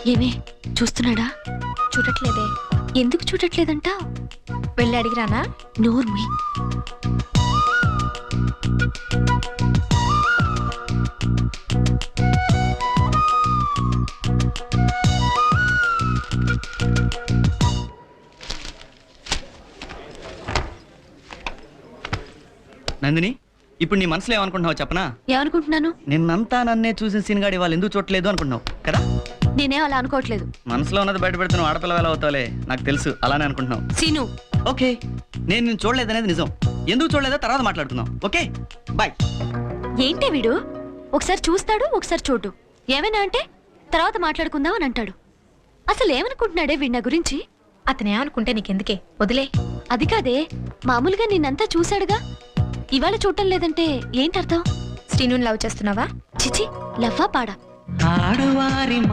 ఏమే చూస్తున్నాడా? చూడట్లేదే. ఎందుకు చూడట్లేదంట? వెళ్ళి అడిగిరానా? నోర్మి. నందిని, ఇప్పుడు నీ మనసులో ఏమనుకుంటున్నావు చెప్పనా? ఏమనుకుంటున్నాను? నిన్నంతా నన్నే చూసిన సీన్గాడి వాళ్ళు ఎందుకు చూడలేదు అనుకుంటున్నావు కదా? నేనే అలా అనుకోవట్లేదు. మనసులో ఉన్నది బయట పెడుతున్నావు, ఆడపిల్ల వేళ అవుతావులే, నాకు తెలుసు. అలానే అనుకుంటున్నావు. సీను, ఓకే, నేను నిన్ను చూడలేదనేది నిజం. ఎందుకు చూడలేదో తర్వాత మాట్లాడుకుందాం. Okay bye. ఏంటి వీడు? ఒకసారి చూస్తాడు, ఒకసారి చూడు. ఏమైనా అంటే తర్వాత మాట్లాడుకుందాం అని అంటాడు. అసలు ఏమనుకుంటున్నాడే వీడి నా గురించి? అతనేమనుకుంటే నీకెందుకే, వదిలే. అది కాదే, మామూలుగా నిన్నంతా చూశాడుగా, ఇవాళ చూడటం లేదంటే ఏంటర్థం? శ్రీనుని లవ్ చేస్తున్నావా? చిచి, లవ్వా పాడా? ఆడవారి